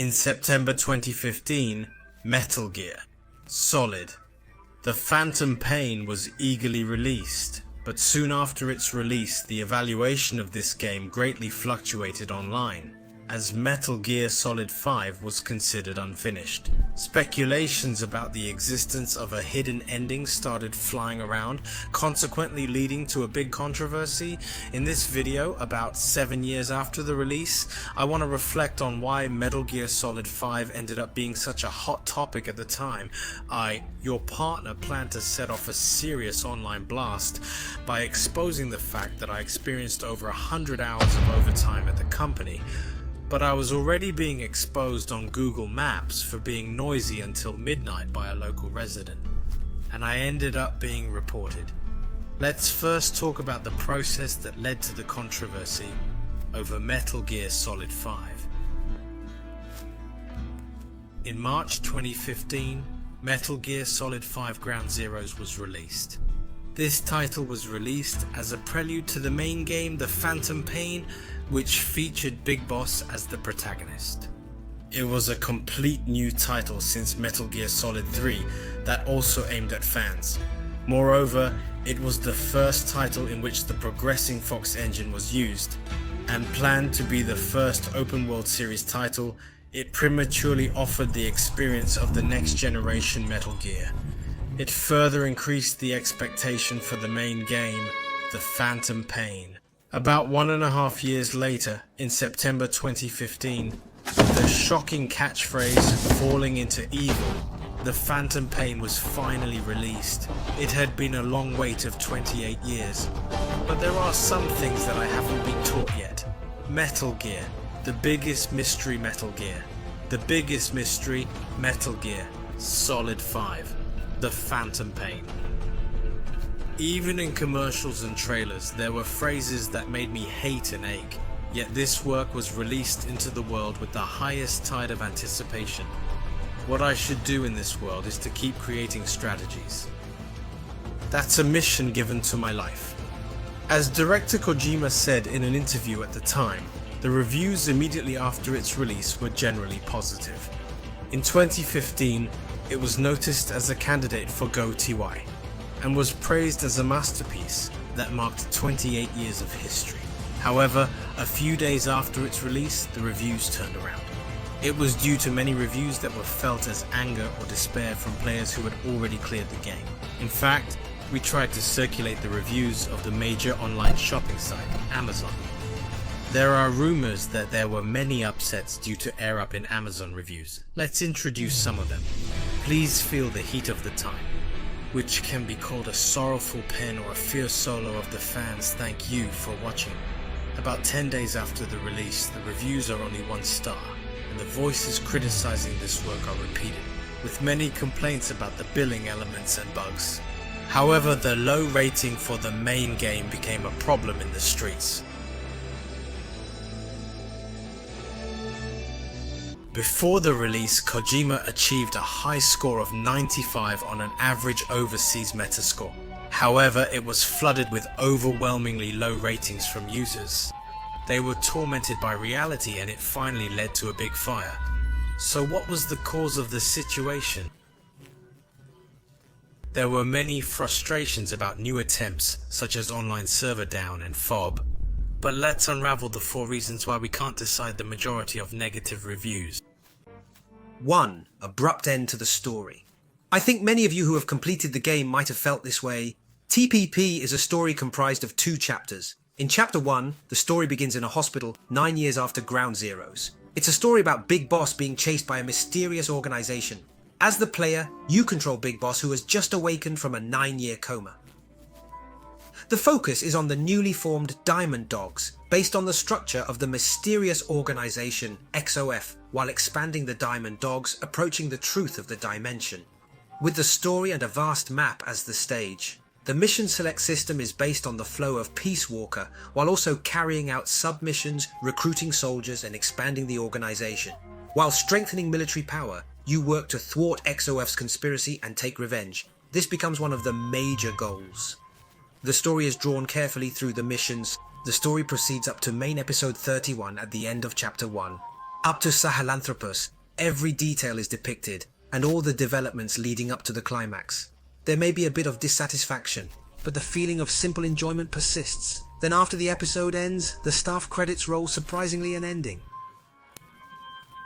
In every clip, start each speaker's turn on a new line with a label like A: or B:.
A: In September 2015, Metal Gear Solid: The Phantom Pain was eagerly released, but soon after its release the evaluation of this game greatly fluctuated online, as Metal Gear Solid 5 was considered unfinished. Speculations about the existence of a hidden ending started flying around, consequently leading to a big controversy. In this video, about 7 years after the release, I want to reflect on why Metal Gear Solid 5 ended up being such a hot topic at the time. Your partner, planned to set off a serious online blast by exposing the fact that I experienced over 100 hours of overtime at the company. But I was already being exposed on Google Maps for being noisy until midnight by a local resident, and I ended up being reported. Let's first talk about the process that led to the controversy over Metal Gear Solid 5. In March 2015, Metal Gear Solid 5 Ground Zeroes was released. This title was released as a prelude to the main game, The Phantom Pain, which featured Big Boss as the protagonist. It was a complete new title since Metal Gear Solid 3 that also aimed at fans. Moreover, it was the first title in which the Progressing Fox engine was used, and planned to be the first open world series title. It prematurely offered the experience of the next generation Metal Gear. It further increased the expectation for the main game, The Phantom Pain. About 1.5 years later, in September 2015, with the shocking catchphrase "falling into evil," The Phantom Pain was finally released. It had been a long wait of 28 years, but there are some things that I haven't been taught yet. Metal Gear, the biggest mystery Metal Gear. The biggest mystery, Metal Gear Solid 5, The Phantom Pain. Even in commercials and trailers, there were phrases that made me hate and ache, yet this work was released into the world with the highest tide of anticipation. What I should do in this world is to keep creating strategies. That's a mission given to my life. As director Kojima said in an interview at the time, the reviews immediately after its release were generally positive. In 2015, it was noticed as a candidate for GOTY, and was praised as a masterpiece that marked 28 years of history. However, a few days after its release, the reviews turned around. It was due to many reviews that were felt as anger or despair from players who had already cleared the game. In fact, we tried to circulate the reviews of the major online shopping site, Amazon. There are rumors that there were many upsets due to error up in Amazon reviews. Let's introduce some of them. Please feel the heat of the time, which can be called a sorrowful pen or a fierce solo of the fans. Thank you for watching. About 10 days after the release, the reviews are only 1 star, and the voices criticizing this work are repeated, with many complaints about the billing elements and bugs. However, the low rating for the main game became a problem in the streets. Before the release, Kojima achieved a high score of 95 on an average overseas metascore. However, it was flooded with overwhelmingly low ratings from users. They were tormented by reality, and it finally led to a big fire. So what was the cause of the situation? There were many frustrations about new attempts, such as online server down and FOB. But let's unravel the 4 reasons why we can't decide the majority of negative reviews.
B: 1. Abrupt end to the story. I think many of you who have completed the game might have felt this way. TPP is a story comprised of 2 chapters. In Chapter 1, the story begins in a hospital 9 years after Ground Zeroes. It's a story about Big Boss being chased by a mysterious organization. As the player, you control Big Boss, who has just awakened from a 9-year coma. The focus is on the newly formed Diamond Dogs, based on the structure of the mysterious organization XOF, while expanding the Diamond Dogs, approaching the truth of the dimension. With the story and a vast map as the stage, the mission select system is based on the flow of Peace Walker, while also carrying out submissions, recruiting soldiers, and expanding the organization. While strengthening military power, you work to thwart XOF's conspiracy and take revenge. This becomes one of the major goals. The story is drawn carefully through the missions. The story proceeds up to main episode 31 at the end of chapter 1. Up to Sahelanthropus, every detail is depicted, and all the developments leading up to the climax. There may be a bit of dissatisfaction, but the feeling of simple enjoyment persists. Then after the episode ends, the staff credits roll, surprisingly an ending.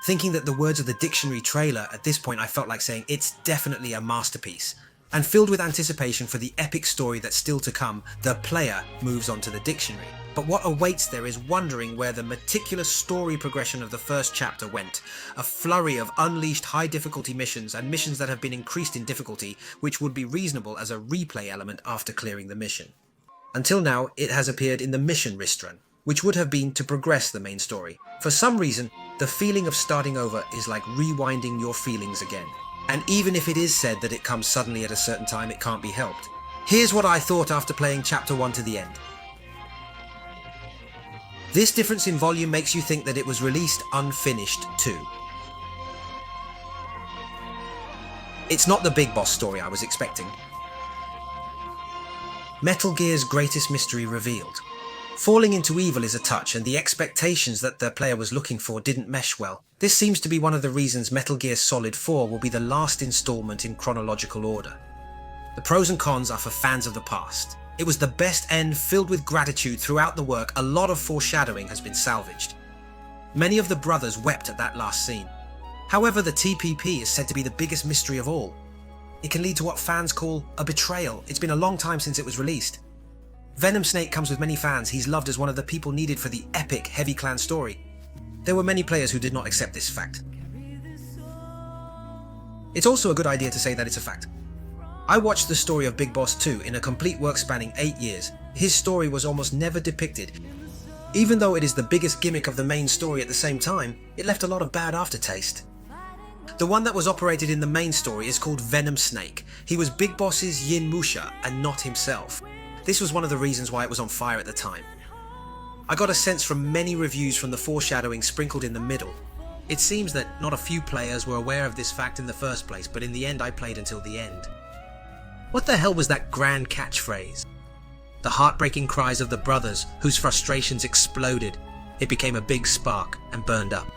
B: Thinking that the words of the dictionary trailer, at this point I felt like saying it's definitely a masterpiece. And filled with anticipation for the epic story that's still to come, the player moves on to the dictionary. But what awaits there is wondering where the meticulous story progression of the first chapter went. A flurry of unleashed high difficulty missions and missions that have been increased in difficulty, which would be reasonable as a replay element after clearing the mission. Until now, it has appeared in the mission Ristrun, which would have been to progress the main story. For some reason, the feeling of starting over is like rewinding your feelings again. And even if it is said that it comes suddenly at a certain time, it can't be helped. Here's what I thought after playing Chapter 1 to the end. This difference in volume makes you think that it was released unfinished too. It's not the big boss story I was expecting. Metal Gear's greatest mystery revealed. Falling into evil is a touch, and the expectations that the player was looking for didn't mesh well. This seems to be one of the reasons Metal Gear Solid 4 will be the last installment in chronological order. The pros and cons are for fans of the past. It was the best end, filled with gratitude throughout the work. A lot of foreshadowing has been salvaged. Many of the brothers wept at that last scene. However, the TPP is said to be the biggest mystery of all. It can lead to what fans call a betrayal. It's been a long time since it was released. Venom Snake comes with many fans. He's loved as one of the people needed for the epic Heavy Clan story. There were many players who did not accept this fact. It's also a good idea to say that it's a fact. I watched the story of Big Boss 2 in a complete work spanning 8 years. His story was almost never depicted. Even though it is the biggest gimmick of the main story at the same time, it left a lot of bad aftertaste. The one that was operated in the main story is called Venom Snake. He was Big Boss's Yin Musha and not himself. This was one of the reasons why it was on fire at the time. I got a sense from many reviews from the foreshadowing sprinkled in the middle. It seems that not a few players were aware of this fact in the first place, but in the end I played until the end. What the hell was that grand catchphrase? The heartbreaking cries of the brothers whose frustrations exploded. It became a big spark and burned up.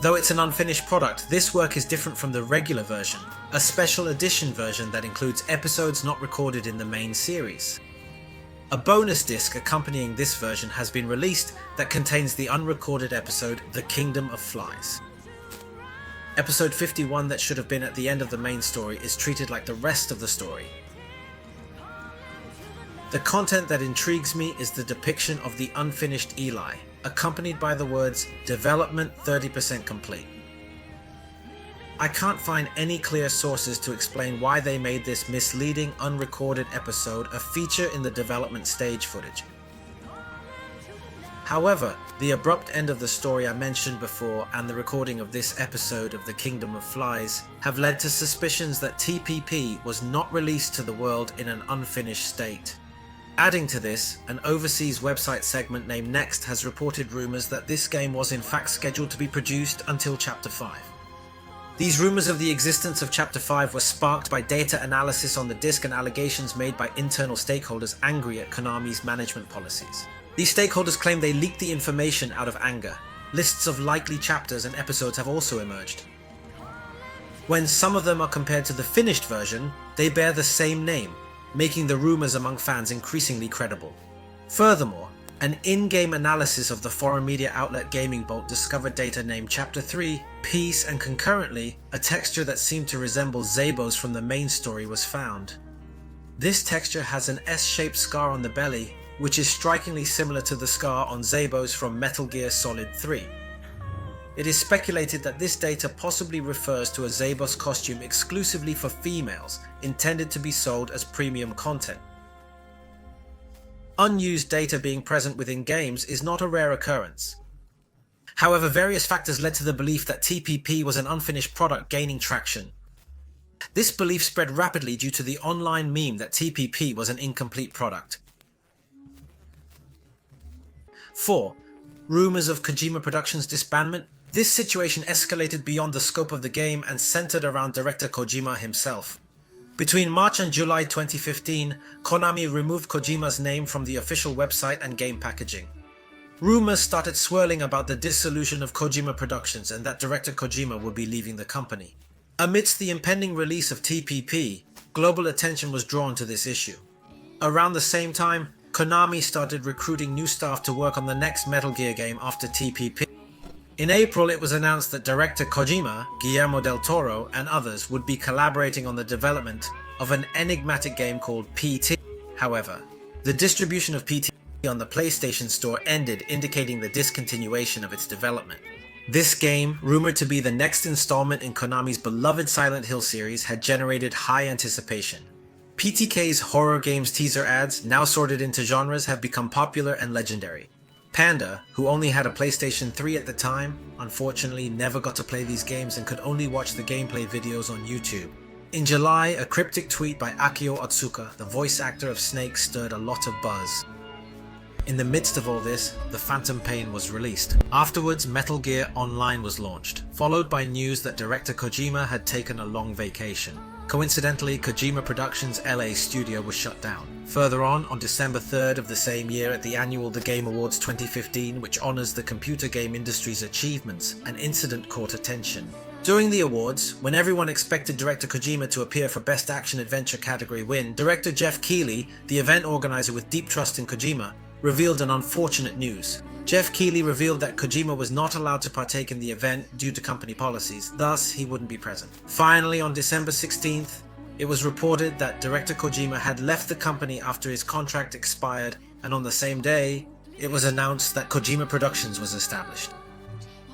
B: Though it's an unfinished product, this work is different from the regular version, a special edition version that includes episodes not recorded in the main series. A bonus disc accompanying this version has been released that contains the unrecorded episode The Kingdom of Flies. Episode 51, that should have been at the end of the main story, is treated like the rest of the story. The content that intrigues me is the depiction of the unfinished Eli, accompanied by the words, "Development 30% complete." I can't find any clear sources to explain why they made this misleading, unrecorded episode a feature in the development stage footage. However, the abrupt end of the story I mentioned before and the recording of this episode of The Kingdom of Flies have led to suspicions that TPP was not released to the world in an unfinished state. Adding to this, an overseas website segment named Next has reported rumours that this game was in fact scheduled to be produced until Chapter 5. These rumours of the existence of Chapter 5 were sparked by data analysis on the disc and allegations made by internal stakeholders angry at Konami's management policies. These stakeholders claim they leaked the information out of anger. Lists of likely chapters and episodes have also emerged. When some of them are compared to the finished version, they bear the same name, making the rumours among fans increasingly credible. Furthermore, an in-game analysis of the foreign media outlet Gaming Bolt discovered data named Chapter 3, Peace, and concurrently, a texture that seemed to resemble Zabos from the main story was found. This texture has an S-shaped scar on the belly, which is strikingly similar to the scar on Zabos from Metal Gear Solid 3. It is speculated that this data possibly refers to a Zabos costume exclusively for females, intended to be sold as premium content. Unused data being present within games is not a rare occurrence. However, various factors led to the belief that TPP was an unfinished product gaining traction. This belief spread rapidly due to the online meme that TPP was an incomplete product. 4. Rumours of Kojima Productions' disbandment. This situation escalated beyond the scope of the game and centered around director Kojima himself. Between March and July 2015, Konami removed Kojima's name from the official website and game packaging. Rumors started swirling about the dissolution of Kojima Productions and that director Kojima would be leaving the company. Amidst the impending release of TPP, global attention was drawn to this issue. Around the same time, Konami started recruiting new staff to work on the next Metal Gear game after TPP. In April, it was announced that director Kojima, Guillermo del Toro, and others would be collaborating on the development of an enigmatic game called PT. However, the distribution of PT on the PlayStation Store ended, indicating the discontinuation of its development. This game, rumored to be the next installment in Konami's beloved Silent Hill series, had generated high anticipation. PTK's horror games teaser ads, now sorted into genres, have become popular and legendary. Panda, who only had a PlayStation 3 at the time, unfortunately never got to play these games and could only watch the gameplay videos on YouTube. In July, a cryptic tweet by Akio Otsuka, the voice actor of Snake, stirred a lot of buzz. In the midst of all this, the Phantom Pain was released. Afterwards, Metal Gear Online was launched, followed by news that director Kojima had taken a long vacation. Coincidentally, Kojima Productions' LA studio was shut down. Further on December 3rd of the same year at the annual The Game Awards 2015, which honors the computer game industry's achievements, an incident caught attention. During the awards, when everyone expected director Kojima to appear for Best Action Adventure category win, director Jeff Keighley, the event organizer with deep trust in Kojima, revealed an unfortunate news. Jeff Keighley revealed that Kojima was not allowed to partake in the event due to company policies, thus he wouldn't be present. Finally, on December 16th, it was reported that director Kojima had left the company after his contract expired, and on the same day, it was announced that Kojima Productions was established.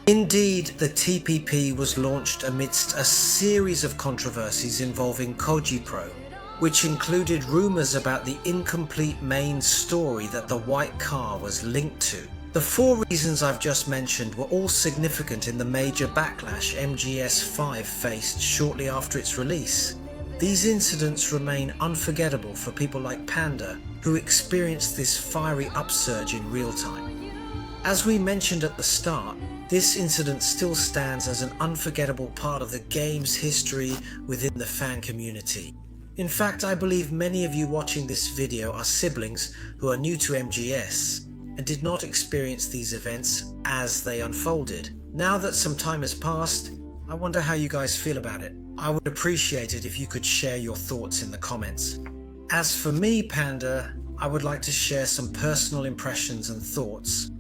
B: Indeed, the TPP was launched amidst a series of controversies involving KojiPro, which included rumors about the incomplete main story that the white car was linked to. The four reasons I've just mentioned were all significant in the major backlash MGS5 faced shortly after its release. These incidents remain unforgettable for people like Panda, who experienced this fiery upsurge in real time. As we mentioned at the start, this incident still stands as an unforgettable part of the game's history within the fan community. In fact, I believe many of you watching this video are siblings who are new to MGS and did not experience these events as they unfolded. Now that some time has passed, I wonder how you guys feel about it. I would appreciate it if you could share your thoughts in the comments. As for me, Panda, I would like to share some personal impressions and thoughts.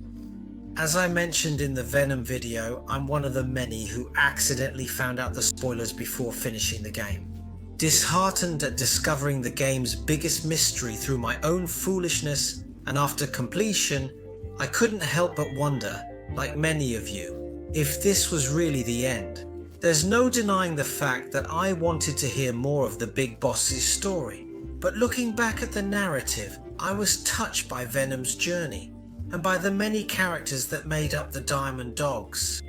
B: As I mentioned in the Venom video, I'm one of the many who accidentally found out the spoilers before finishing the game. Disheartened at discovering the game's biggest mystery through my own foolishness, and after completion, I couldn't help but wonder, like many of you, if this was really the end. There's no denying the fact that I wanted to hear more of the Big Boss's story, but looking back at the narrative, I was touched by Venom's journey, and by the many characters that made up the Diamond Dogs.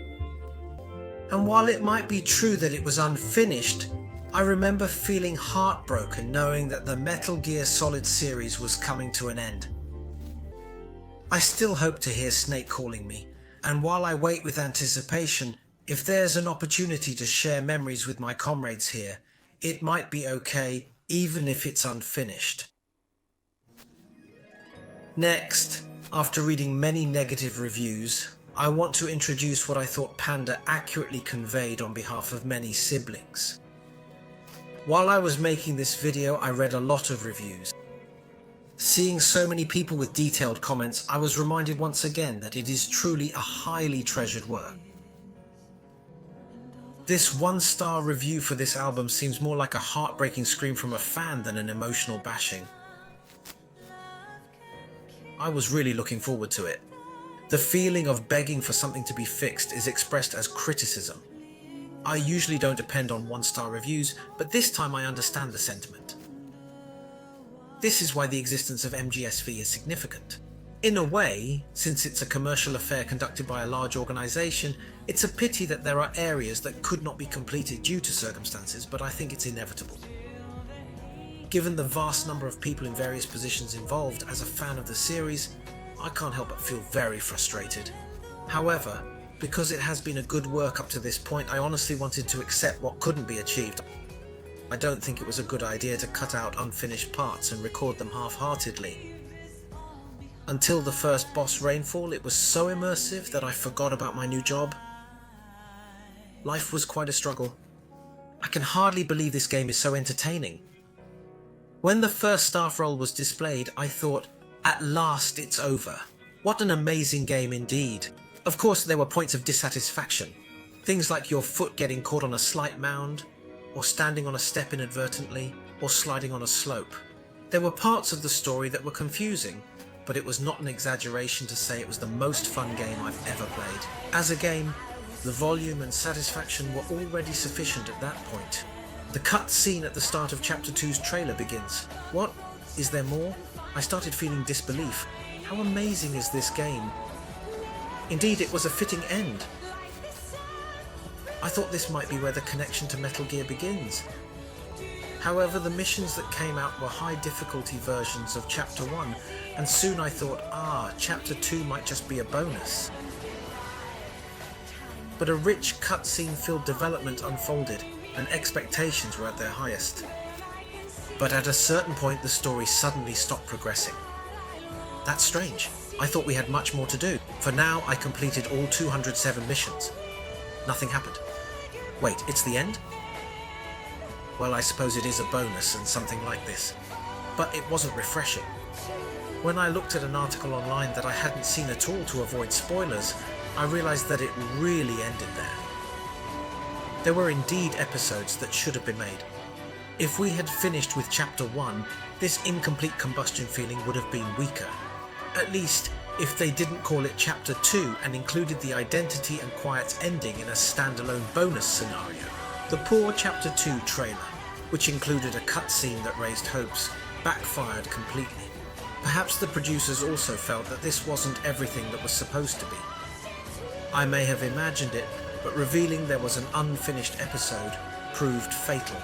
B: And while it might be true that it was unfinished, I remember feeling heartbroken knowing that the Metal Gear Solid series was coming to an end. I still hope to hear Snake calling me, and while I wait with anticipation, if there's an opportunity to share memories with my comrades here, it might be okay even if it's unfinished. Next, after reading many negative reviews, I want to introduce what I thought Panda accurately conveyed on behalf of many siblings. While I was making this video, I read a lot of reviews. Seeing so many people with detailed comments, I was reminded once again that it is truly a highly treasured work. This 1-star review for this album seems more like a heartbreaking scream from a fan than an emotional bashing. I was really looking forward to it. The feeling of begging for something to be fixed is expressed as criticism. I usually don't depend on 1-star reviews, but this time I understand the sentiment. This is why the existence of MGSV is significant. In a way, since it's a commercial affair conducted by a large organization, it's a pity that there are areas that could not be completed due to circumstances, but I think it's inevitable. Given the vast number of people in various positions involved, as a fan of the series, I can't help but feel very frustrated. However, because it has been a good work up to this point, I honestly wanted to accept what couldn't be achieved. I don't think it was a good idea to cut out unfinished parts and record them half-heartedly.
A: Until the first boss rainfall, it was so immersive that I forgot about my new job. Life was quite a struggle. I can hardly believe this game is so entertaining. When the first staff roll was displayed, I thought, at last it's over. What an amazing game indeed. Of course, there were points of dissatisfaction. Things like your foot getting caught on a slight mound, or standing on a step inadvertently, or sliding on a slope. There were parts of the story that were confusing, but it was not an exaggeration to say it was the most fun game I've ever played. As a game, the volume and satisfaction were already sufficient at that point. The cut scene at the start of Chapter 2's trailer begins. What? Is there more? I started feeling disbelief. How amazing is this game? Indeed, it was a fitting end. I thought this might be where the connection to Metal Gear begins. However, the missions that came out were high difficulty versions of Chapter 1, and soon I thought, Chapter 2 might just be a bonus. But a rich cutscene-filled development unfolded, and expectations were at their highest. But at a certain point the story suddenly stopped progressing. That's strange. I thought we had much more to do. For now, I completed all 207 missions. Nothing happened. Wait, it's the end? Well, I suppose it is a bonus and something like this. But it wasn't refreshing. When I looked at an article online that I hadn't seen at all to avoid spoilers, I realized that it really ended there. There were indeed episodes that should have been made. If we had finished with Chapter 1, this incomplete combustion feeling would have been weaker. At least, if they didn't call it Chapter 2 and included the Identity and Quiet's ending in a standalone bonus scenario. The poor Chapter 2 trailer, which included a cutscene that raised hopes, backfired completely. Perhaps the producers also felt that this wasn't everything that was supposed to be. I may have imagined it, but revealing there was an unfinished episode proved fatal.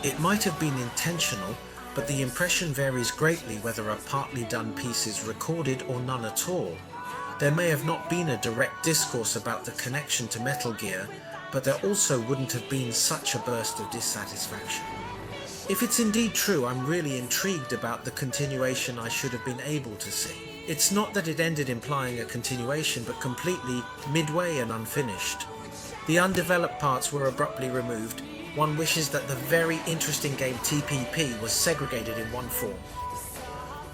A: It might have been intentional, but the impression varies greatly whether a partly done piece is recorded or none at all. There may have not been a direct discourse about the connection to Metal Gear, but there also wouldn't have been such a burst of dissatisfaction. If it's indeed true, I'm really intrigued about the continuation I should have been able to see. It's not that it ended implying a continuation, but completely midway and unfinished. The undeveloped parts were abruptly removed. One wishes that the very interesting game TPP was segregated in one form.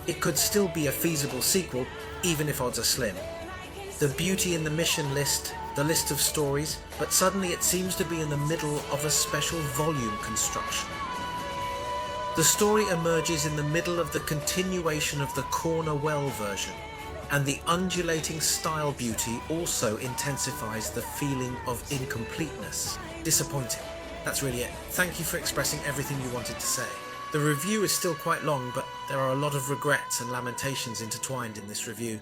A: It could still be a feasible sequel, even if odds are slim. The beauty in the mission list, the list of stories, but suddenly it seems to be in the middle of a special volume construction. The story emerges in the middle of the continuation of the Corner Well version, and the undulating style beauty also intensifies the feeling of incompleteness. Disappointing. That's really it. Thank you for expressing everything you wanted to say. The review is still quite long, but there are a lot of regrets and lamentations intertwined in this review.